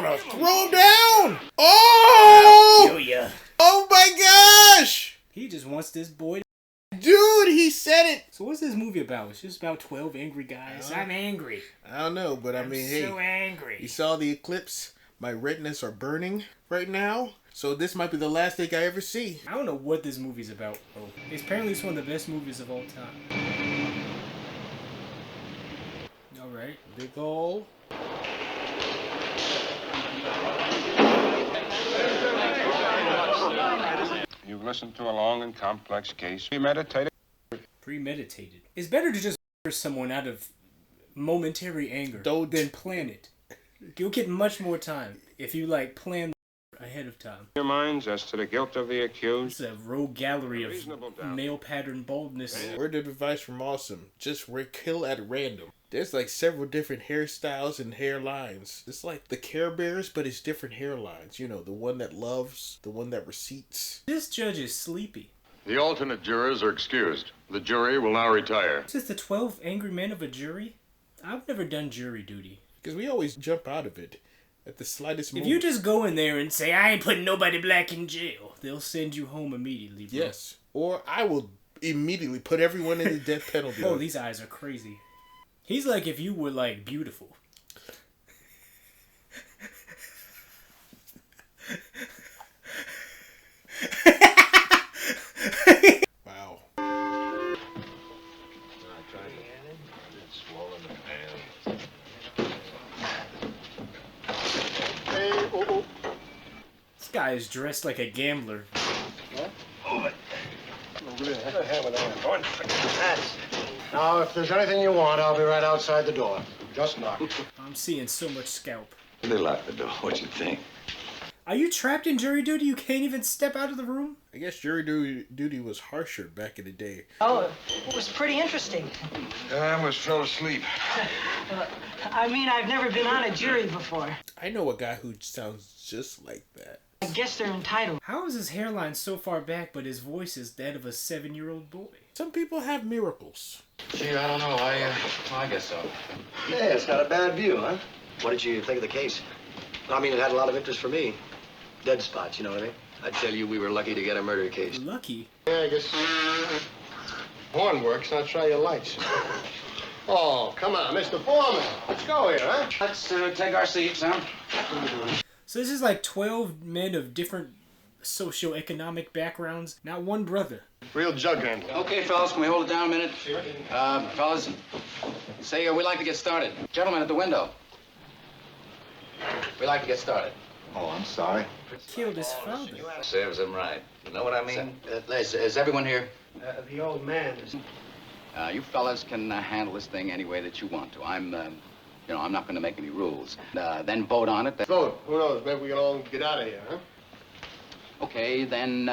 gonna throw him down. Oh! I'll kill ya. Oh my gosh! He just wants this boy. Dude, he said it. So what's this movie about? It's just about 12 angry guys. I'm angry. I don't know, but I'm so angry. You saw the eclipse? My retinas are burning right now. So this might be the last thing I ever see. I don't know what this movie's about. Oh, apparently it's one of the best movies of all time. All right. Big ol'. You've listened to a long and complex case. Premeditated. Premeditated. It's better to just murder someone out of momentary anger than plan it. You'll get much more time if you plan ahead of time. Your minds as to the guilt of the accused. It's a rogue gallery of male pattern baldness. Word of advice from Awesome. Just kill at random. There's several different hairstyles and hairlines. It's like the Care Bears, but it's different hairlines. You know, the one that loves, the one that receipts. This judge is sleepy. The alternate jurors are excused. The jury will now retire. Is this the 12 angry men of a jury? I've never done jury duty. Because we always jump out of it at the slightest moment. If you just go in there and say, I ain't putting nobody black in jail, they'll send you home immediately, bro. Yes. Or I will immediately put everyone in the death penalty. Oh, these eyes are crazy. He's like if you were beautiful. Wow. This guy is dressed like a gambler. Now, if there's anything you want, I'll be right outside the door. Just knock. I'm seeing so much scalp. They locked the door. What you think? Are you trapped in jury duty? You can't even step out of the room? I guess jury duty was harsher back in the day. Oh, it was pretty interesting. I almost fell asleep. I mean, I've never been on a jury before. I know a guy who sounds just like that. I guess they're entitled. How is his hairline so far back, but his voice is that of a 7-year-old boy? Some people have miracles. Gee, I don't know. I guess so. Yeah, it's not a bad view, huh? What did you think of the case? I mean, it had a lot of interest for me. Dead spots, you know what I mean? I tell you, we were lucky to get a murder case. Lucky? Yeah, I guess horn works. Now try your lights. Oh, come on, Mr. Foreman. Let's go here, huh? Let's take our seats, huh? So this is 12 men of different socioeconomic backgrounds, not one brother. Real jug handle. Okay, fellas, can we hold it down a minute? Sure. Fellas, say we'd like to get started. Gentlemen at the window. We'd like to get started. Oh, I'm sorry. Killed his father. Serves him right. You know what I mean? Is everyone here? The old man is... You fellas can handle this thing any way that you want to. I'm not going to make any rules. Then vote on it. Vote. Who knows? Maybe we can all get out of here, huh? Okay, then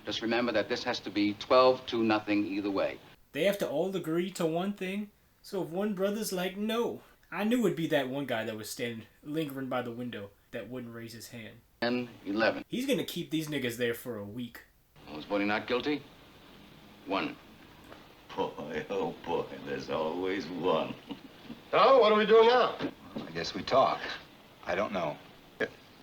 just remember that this has to be 12-0 either way. They have to all agree to one thing? So if one brother's like, no. I knew it'd be that one guy that was standing, lingering by the window, that wouldn't raise his hand. 10-11. He's gonna keep these niggas there for a week. Who's voting not guilty? 1. Boy, oh boy, there's always one. So, what are we doing now? I guess we talk. I don't know.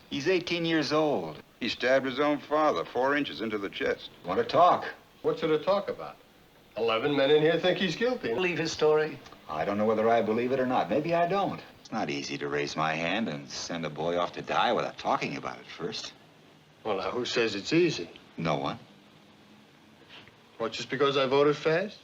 He's 18 years old. He stabbed his own father 4 inches into the chest. Want to talk? What's there to talk about? 11 men in here think he's guilty. Believe his story? I don't know whether I believe it or not. Maybe I don't. It's not easy to raise my hand and send a boy off to die without talking about it first. Well, now, who says it's easy? No one. What, just because I voted fast?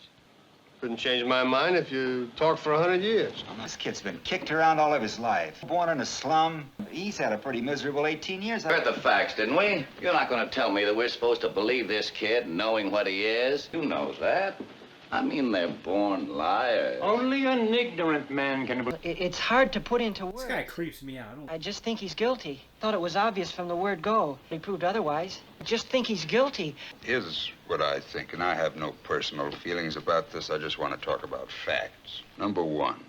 Couldn't change my mind if you talked for 100 years. Well, this kid's been kicked around all of his life. Born in a slum. He's had a pretty miserable 18 years. We heard the facts, didn't we? You're not going to tell me that we're supposed to believe this kid knowing what he is. Who knows that? I mean, they're born liars. Only an ignorant man can... It's hard to put into words. This guy creeps me out. I just think he's guilty. Thought it was obvious from the word go. He proved otherwise. I just think he's guilty. Here's what I think, and I have no personal feelings about this. I just want to talk about facts. Number 1,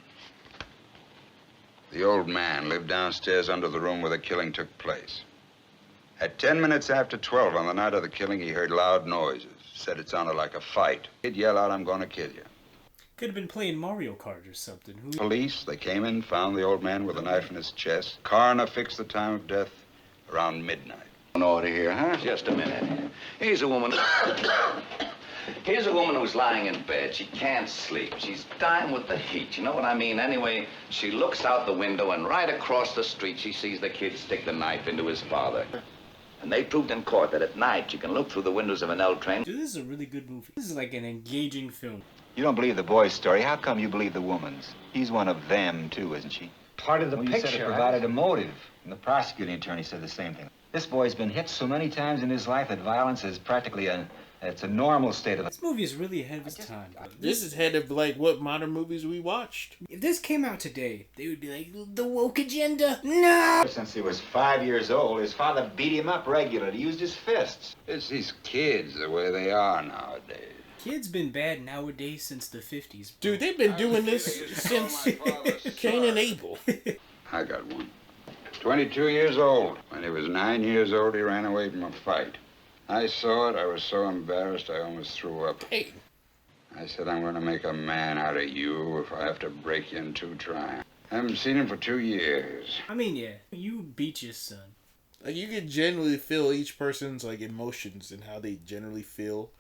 the old man lived downstairs under the room where the killing took place. At 10 minutes after 12 on the night of the killing, he heard loud noises. Said it sounded like a fight. He'd yell out, "I'm going to kill you." Could have been playing Mario Kart or something. Police, they came in, found the old man with a knife in his chest. Coroner fixed the time of death around midnight. An order here, huh? Just a minute. Here's a woman. Here's a woman who's lying in bed. She can't sleep. She's dying with the heat. You know what I mean? Anyway, she looks out the window, and right across the street, she sees the kid stick the knife into his father. And they proved in court that at night you can look through the windows of an L train. Dude, this is a really good movie. This is like an engaging film. You don't believe the boy's story. How come you believe the woman's? He's one of them, too, isn't she? Part of the You picture. said it provided a motive. And the prosecuting attorney said the same thing. This boy's been hit so many times in his life that violence is practically it's a normal state of... This movie is really ahead of its time. This is ahead of, like, what modern movies we watched. If this came out today, they would be like, the woke agenda. No! Since he was 5 years old, his father beat him up regularly. He used his fists. It's these kids the way they are nowadays. Kids been bad nowadays since the 50s. Dude, they've been doing this since Cain and Abel. I got one. 22 years old. When he was 9 years old, he ran away from a fight. I saw it. I was so embarrassed I almost threw up. Hey. I said, I'm going to make a man out of you if I have to break you in two trying. I haven't seen him for 2 years. I mean, yeah, you beat your son. Like, you can generally feel each person's, like, emotions and how they generally feel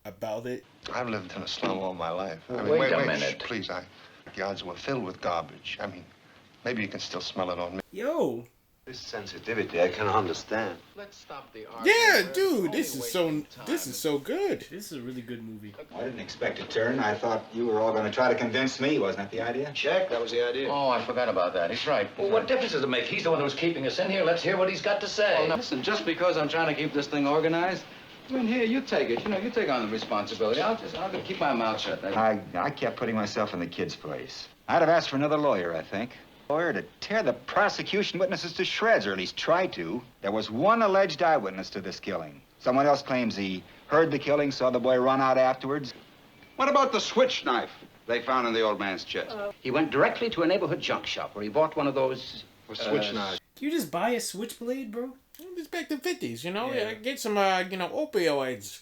about it. I've lived in a slum all my life. I mean, Wait a minute. Please, the yards were filled with garbage. I mean, maybe you can still smell it on me. Yo. This sensitivity, I can understand. Let's stop the argument. Yeah, dude, this is so good. This is a really good movie. I didn't expect a turn. I thought you were all going to try to convince me. Wasn't that the idea? Check, that was the idea. Oh, I forgot about that. He's right. Well, what difference does it make? He's the one who's keeping us in here. Let's hear what he's got to say. Well, now, listen, just because I'm trying to keep this thing organized, I mean, here, you take it. You know, you take on the responsibility. I'll keep my mouth shut. I kept putting myself in the kid's place. I'd have asked for another lawyer, I think. Lawyer to tear the prosecution witnesses to shreds, or at least try to. There was one alleged eyewitness to this killing. Someone else claims he heard the killing, saw the boy run out afterwards. What about the switch knife they found in the old man's chest? He went directly to a neighborhood junk shop where he bought one of those... switch knives. Can you just buy a switchblade, bro? It's back to 50s, you know? Yeah. Get some, opioids.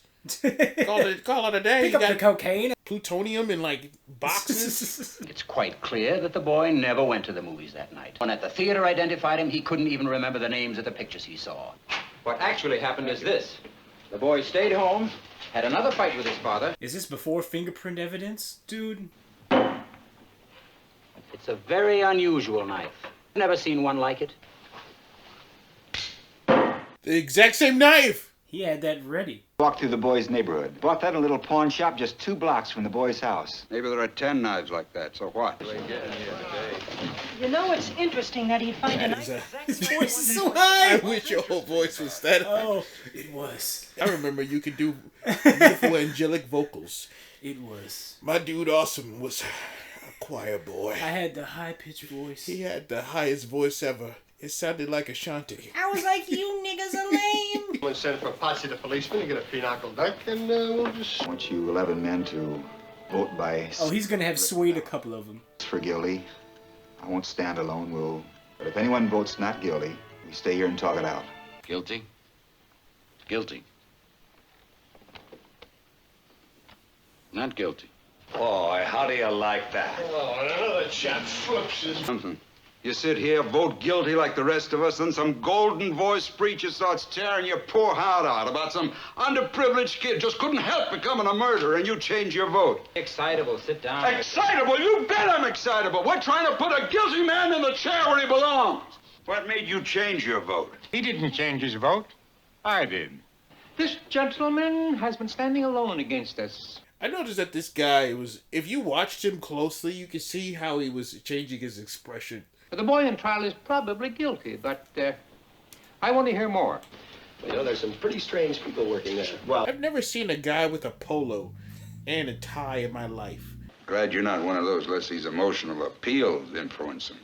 call it a day. Pick up the cocaine. Plutonium in, like, boxes. It's quite clear that the boy never went to the movies that night. When at the theater identified him, he couldn't even remember the names of the pictures he saw. What actually happened is this. The boy stayed home, had another fight with his father. Is this before fingerprint evidence? Dude. It's a very unusual knife. Never seen one like it. The exact same knife! He had that ready. Walked through the boy's neighborhood. Bought that in a little pawn shop just 2 blocks from the boy's house. Maybe there are 10 knives like that, so what? You know, it's interesting that he'd find a knife. His voice is so high! I wish your whole voice was that high. Oh, it was. I remember you could do beautiful angelic vocals. It was. My dude Awesome was a choir boy. I had the high-pitched voice. He had the highest voice ever. It sounded like Ashanti. I was like, you niggas are lame. Someone send for a posse of policemen to get a pinochle duck, and we'll just... I want you 11 men to vote by... Oh, he's gonna have swayed a couple of them. ...for guilty. I won't stand alone. But if anyone votes not guilty, we stay here and talk it out. Guilty? Guilty. Not guilty. Boy, how do you like that? Oh, and another chap flips his... Something. You sit here, vote guilty like the rest of us, then some golden-voiced preacher starts tearing your poor heart out about some underprivileged kid just couldn't help becoming a murderer, and you change your vote. Excitable, sit down. Excitable? You bet I'm excitable. We're trying to put a guilty man in the chair where he belongs. What made you change your vote? He didn't change his vote. I did. This gentleman has been standing alone against us. I noticed that this guy was, if you watched him closely, you could see how he was changing his expression. The boy in trial is probably guilty, but I want to hear more. You know, there's some pretty strange people working there. Well, I've never seen a guy with a polo and a tie in my life. Glad you're not one of those lets these emotional appeals influence him.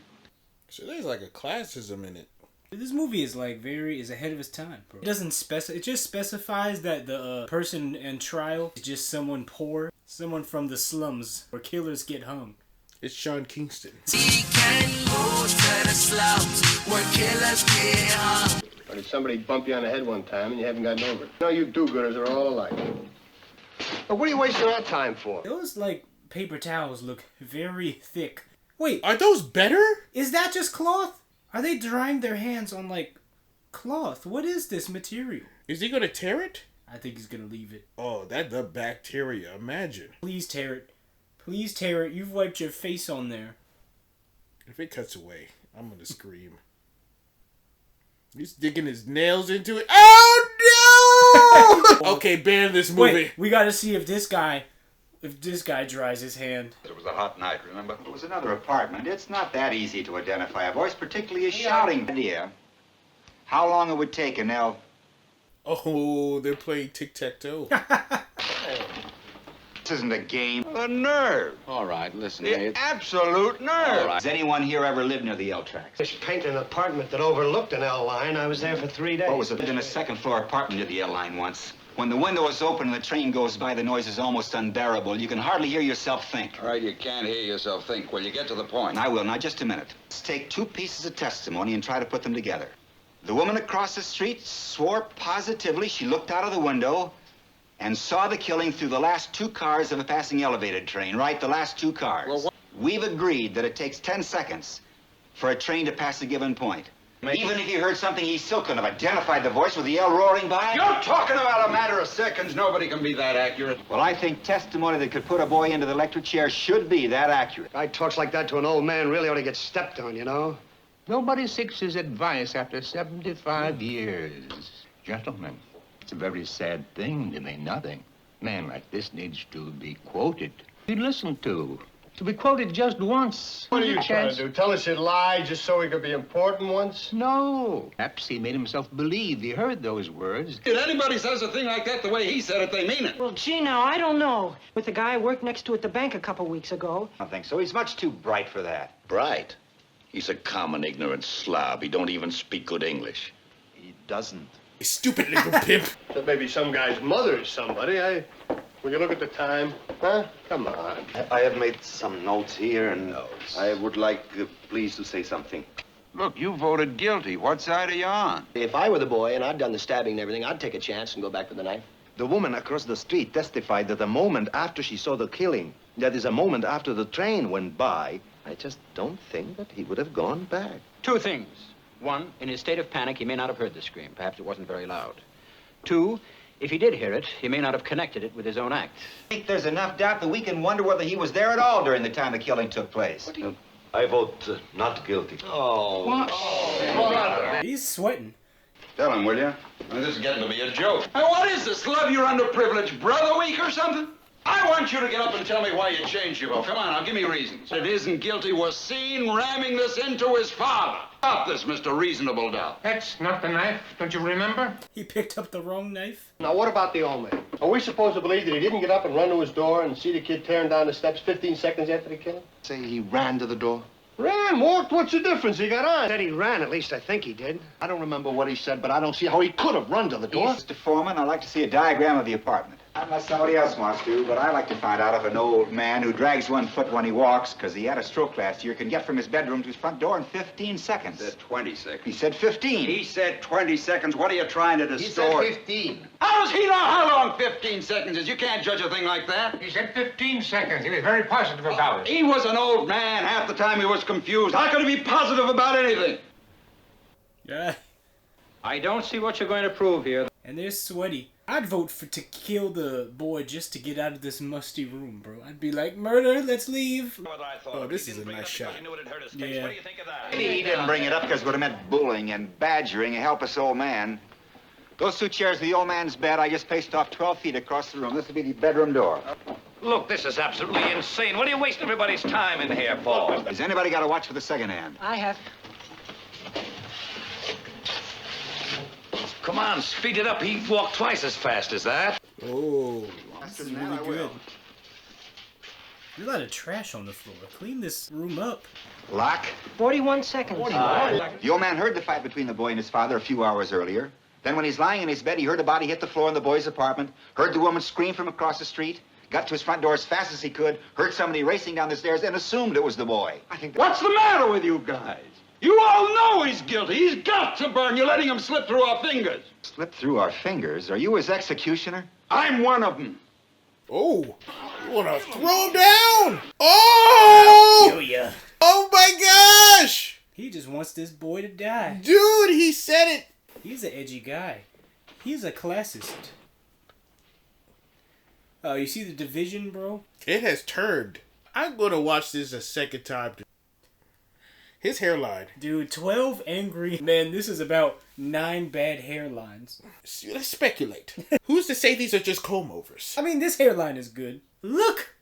So there's like a classism in it. This movie is like is ahead of its time, bro. It doesn't it just specifies that the person in trial is just someone poor, someone from the slums where killers get hung. It's Sean Kingston. Or did somebody bump you on the head one time and you haven't gotten over it? No, you do-gooders are all alike. But what are you wasting our time for? Those like paper towels look very thick. Wait. Are those better? Is that just cloth? Are they drying their hands on, like, cloth? What is this material? Is he gonna tear it? I think he's gonna leave it. Oh, that's the bacteria. Imagine. Please tear it. Please tear it. You've wiped your face on there. If it cuts away, I'm gonna scream. He's digging his nails into it. Oh no! Okay, ban this movie. Wait, we gotta see if this guy dries his hand. It was a hot night, remember? It was another apartment. It's not that easy to identify a voice, particularly a shouting idea. How long it would take, Nell? Oh, they're playing tic-tac-toe. This isn't a game. The nerve. All right, listen, The absolute nerve. All right. Has anyone here ever lived near the L tracks? Just painted an apartment that overlooked an L line. I was there for 3 days. What was it? In a second-floor apartment near the L line once. When the window is open and the train goes by, the noise is almost unbearable. You can hardly hear yourself think. All right, you can't hear yourself think. Well, you get to the point. I will. Now, just a minute. Let's take two pieces of testimony and try to put them together. The woman across the street swore positively she looked out of the window and saw the killing through the last two cars of a passing elevated train, right? The last two cars. Well, We've agreed that it takes 10 seconds for a train to pass a given point. Even if you heard something, he still couldn't have identified the voice with the yell roaring by. You're talking about a matter of seconds. Nobody can be that accurate. Well, I think testimony that could put a boy into the electric chair should be that accurate. Guy talks like that to an old man really ought to get stepped on, you know? Nobody seeks his advice after 75 years. Gentlemen, it's a very sad thing to mean nothing. A man like this needs to be quoted, be listened to be quoted just once. What are you trying to do? Tell us he'd lie just so he could be important once? No. Perhaps he made himself believe he heard those words. If anybody says a thing like that the way he said it, they mean it. Well, gee, now, I don't know. With the guy I worked next to at the bank a couple weeks ago. I don't think so. He's much too bright for that. Bright? He's a common, ignorant slob. He don't even speak good English. He doesn't. You stupid little pimp. That maybe some guy's mother is somebody. Will you look at the time? Huh? Come on. I have made some notes here, and I would like, please, to say something. Look, you voted guilty. What side are you on? If I were the boy and I'd done the stabbing and everything, I'd take a chance and go back with the knife. The woman across the street testified that the moment after she saw the killing, that is a moment after the train went by, I just don't think that he would have gone back. Two things. One, in his state of panic, he may not have heard the scream. Perhaps it wasn't very loud. Two, if he did hear it, he may not have connected it with his own act. I think there's enough doubt that we can wonder whether he was there at all during the time the killing took place. I vote not guilty. Oh. What? He's sweating. Tell him, will you? This is getting to be a joke. Hey, what is this? Love your underprivileged brother week or something? I want you to get up and tell me why you changed your vote. Come on, now, give me reasons. It isn't guilty was seen ramming this into his father. Stop this, Mr. Reasonable Doubt. That's not the knife, don't you remember? He picked up the wrong knife. Now, what about the old man? Are we supposed to believe that he didn't get up and run to his door and see the kid tearing down the steps 15 seconds after the killing? Say he ran to the door? Ran, walked, what's the difference? He got on. Said he ran, at least I think he did. I don't remember what he said, but I don't see how he could have run to the door. Mr. Foreman, I'd like to see a diagram of the apartment. Unless somebody else wants to, but I'd like to find out if an old man who drags 1 foot when he walks, because he had a stroke last year, can get from his bedroom to his front door in 15 seconds. He said 20 seconds. He said 15. He said 20 seconds. What are you trying to distort? He said 15. How does he know how long 15 seconds is? You can't judge a thing like that. He said 15 seconds. He was very positive about it. He was an old man. Half the time he was confused. How could he be positive about anything? Yeah. I don't see what you're going to prove here. And they're sweaty. I'd vote to kill the boy just to get out of this musty room, bro. I'd be like, murder, let's leave. Oh, this is a nice shot. Yeah. Maybe he didn't bring it up because it would have meant bullying and badgering a helpless old man. Those two chairs are the old man's bed. I just paced off 12 feet across the room. This would be the bedroom door. Look, this is absolutely insane. What are you wasting everybody's time in here for? Has anybody got a watch for the second hand? I have. Come on, speed it up. He walked twice as fast as that. Oh, this is really good. There's a lot of trash on the floor. Clean this room up. Lock. 41 seconds. The old man heard the fight between the boy and his father a few hours earlier. Then when he's lying in his bed, he heard a body hit the floor in the boy's apartment, heard the woman scream from across the street, got to his front door as fast as he could, heard somebody racing down the stairs, and assumed it was the boy. I think. What's the matter with you guys? You all know he's guilty. He's got to burn. You're letting him slip through our fingers. Slip through our fingers? Are you his executioner? I'm one of them. Oh, you wanna throw him down? Oh! Kill ya. Oh my gosh! He just wants this boy to die. Dude, he said it. He's an edgy guy. He's a classist. Oh, you see the division, bro? It has turned. I'm gonna watch this a second time. His hairline. Dude, 12 angry men. This is about 9 bad hairlines. Let's speculate. Who's to say these are just comb-overs? I mean, this hairline is good. Look!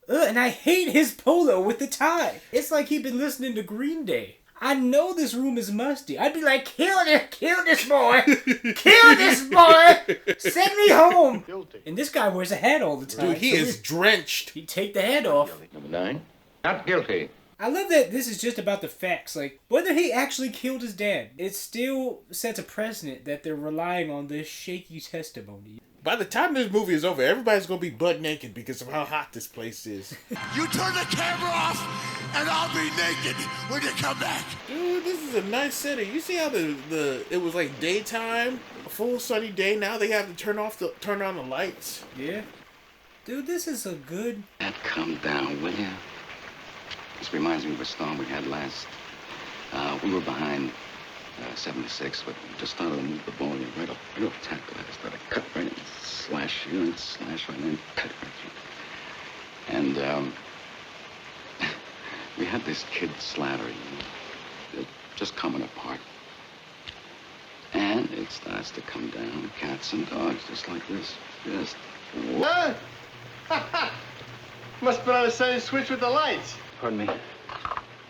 And I hate his polo with the tie. It's like he'd been listening to Green Day. I know this room is musty. I'd be like, kill this boy! Kill this boy! Send me home! Guilty. And this guy wears a hat all the time. Dude, he is drenched. He'd take the hat off. Number 9. Not guilty. I love that this is just about the facts. Like, whether he actually killed his dad, it still sets a precedent that they're relying on this shaky testimony. By the time this movie is over, everybody's gonna be butt naked because of how hot this place is. You turn the camera off, and I'll be naked when you come back. Dude, this is a nice setting. You see how it was like daytime, a full sunny day. Now they have to turn on the lights. Yeah. Dude, this is a good... Dad, calm down, will ya? This reminds me of a storm we had last. We were behind 76, but just started to move the ball right up tackle. I started cut right in, slash right in, cut right through. And we had this kid Slattery, just coming apart. And it starts to come down, cats and dogs, just like this. Just... Huh? Must have been on the same switch with the lights. Pardon me.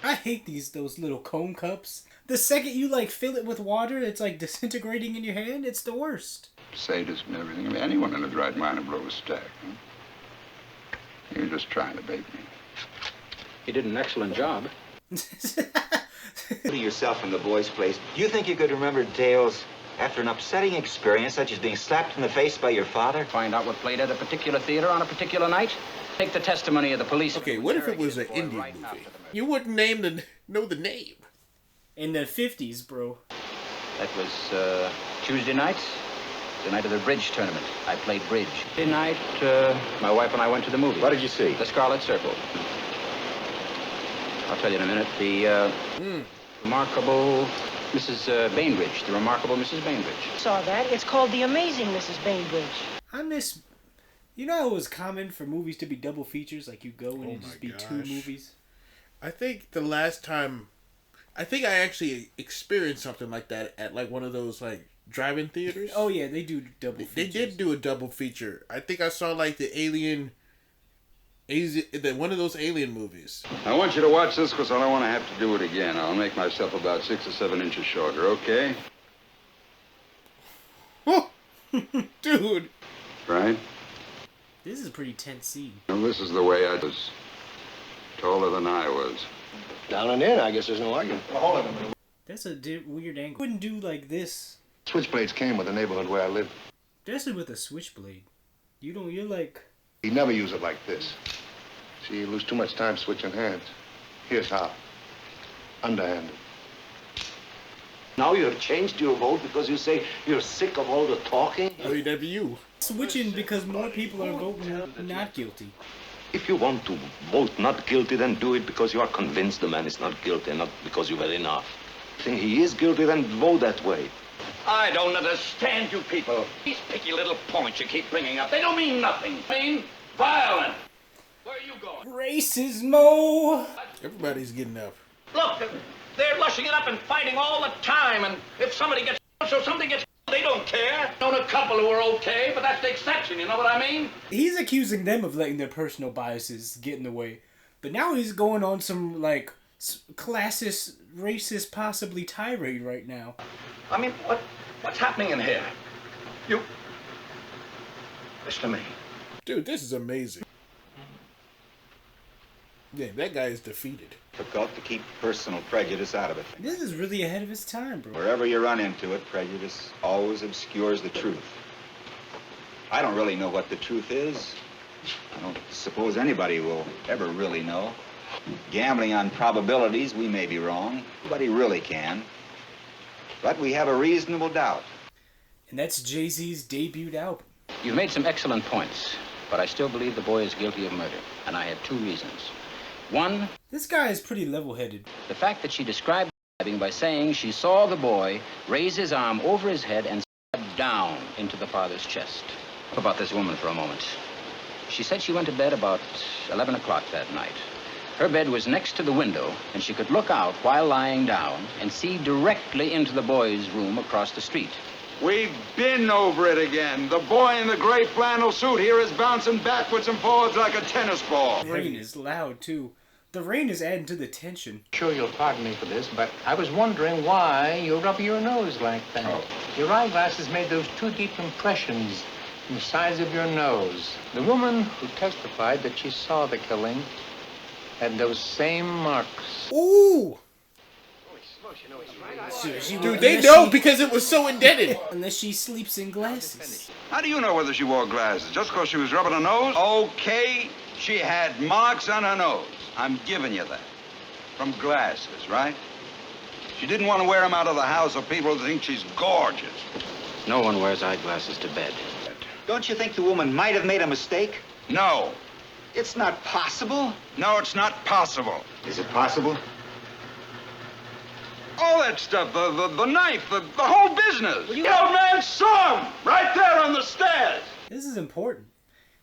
I hate those little cone cups. The second you like fill it with water, it's like disintegrating in your hand. It's the worst. Sadism and everything. I mean, anyone in his right mind would blow a stack. Huh? You're just trying to bait me. He did an excellent job. Put yourself in the boy's place. Do you think you could remember details after an upsetting experience such as being slapped in the face by your father? Find out what played at a particular theater on a particular night. Take the testimony of the police. Okay, what if it was an Indian movie? You wouldn't know the name. In the 50s, bro. That was Tuesday night, the night of the bridge tournament. I played bridge. Tuesday night, my wife and I went to the movie. What did you see? The Scarlet Circle. I'll tell you in a minute. The remarkable Mrs. Bainbridge. The remarkable Mrs. Bainbridge. Saw that. It's called The Amazing Mrs. Bainbridge. I miss... You know how it was common for movies to be double features? Like you go and it'd just be 2 movies? I think the last time... I think I actually experienced something like that at like one of those like drive-in theaters. Oh yeah, they do double features. They did do a double feature. I think I saw like the one of those Alien movies. I want you to watch this because I don't want to have to do it again. I'll make myself about 6 or 7 inches shorter, okay? Oh, dude. Right? This is a pretty tense scene. Well, this is the way I was. Taller than I was. Down and in, I guess there's no argument. Well, hold on a minute. That's a weird angle. Wouldn't do like this. Switchblades came with the neighborhood where I live. Especially with a switchblade. You're like... He'd never use it like this. See, you lose too much time switching hands. Here's how. Underhanded. Now you have changed your vote because you say you're sick of all the talking? Oh, that'd be you. Switching because more people are voting not guilty. If you want to vote not guilty, then do it because you are convinced the man is not guilty, not because you've had enough. If you think he is guilty, then vote that way. I don't understand you people. These picky little points you keep bringing up, they don't mean nothing. They mean violent. Where are you going? Racismo. Everybody's getting up. Look, they're lushing it up and fighting all the time, and if somebody gets so something gets they don't care. Known a couple who are okay, but that's the exception, you know what I mean? He's accusing them of letting their personal biases get in the way. But now he's going on some, like, classist, racist, possibly tirade right now. I mean, what's happening in here? You... Listen to me. Dude, this is amazing. Yeah, that guy is defeated. Difficult to keep personal prejudice out of it. This is really ahead of his time, bro. Wherever you run into it, prejudice always obscures the truth. I don't really know what the truth is. I don't suppose anybody will ever really know. Gambling on probabilities, we may be wrong. Nobody really can. But we have a reasonable doubt. And that's Jay-Z's debut album. You've made some excellent points. but I still believe the boy is guilty of murder, and I have 2 reasons. One, this guy is pretty level-headed. The fact that she described by saying she saw the boy raise his arm over his head and stab down into the father's chest. About this woman for a moment. She said she went to bed about 11 o'clock that night. Her bed was next to the window, and she could look out while lying down and see directly into the boy's room across the street. We've been over it again. The boy in the gray flannel suit here is bouncing backwards and forwards like a tennis ball. The rain is loud, too. The rain is adding to the tension. Sure you'll pardon me for this, but I was wondering why you rub your nose like that. Your eyeglasses made those 2 deep impressions in the sides of your nose. The woman who testified that she saw the killing had those same marks. Ooh! Dude, they know because it was so indented. Unless she sleeps in glasses. How do you know whether she wore glasses? Just because she was rubbing her nose? Okay, she had marks on her nose. I'm giving you that. From glasses, right? She didn't want to wear them out of the house so people think she's gorgeous. No one wears eyeglasses to bed. Don't you think the woman might have made a mistake? No. It's not possible. No, it's not possible. Is it possible? All that stuff, the knife, the whole business. The old man saw him right there on the stairs. This is important.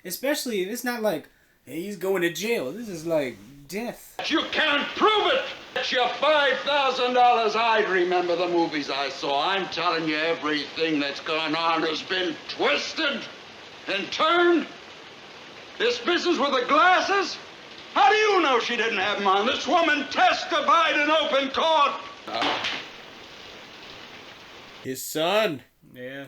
Especially if it's not like, hey, he's going to jail. This is like death. You can't prove it. It's your $5,000. I'd remember the movies I saw. I'm telling you, everything that's gone on has been twisted and turned. This business with the glasses? How do you know she didn't have them on? This woman testified in open court. His son. Yeah.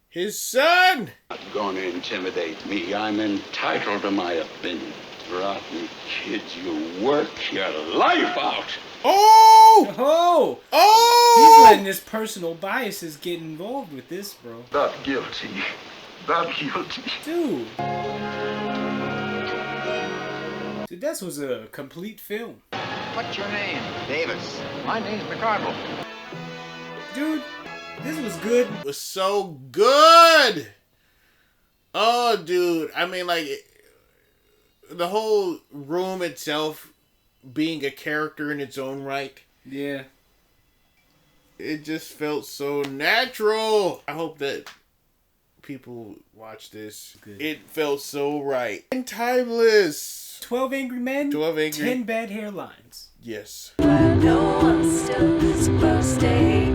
His son. Not going to intimidate me. I'm entitled to my opinion. Rotten kids, you work your life out. Oh! Oh! Oh! He's letting his personal biases get involved with this, bro. Not guilty. Not guilty. Dude. Dude, this was a complete film. What's your name? Davis. My name's McCardle. Dude, this was good. It was so good. Oh, dude. I mean, like, the whole room itself being a character in its own right. Yeah. It just felt so natural. I hope that people watch this. Good. It felt so right. And timeless. 12 Angry Men, 12 Angry. 10 Bad Hairlines. Yes. I know I'm still his first day.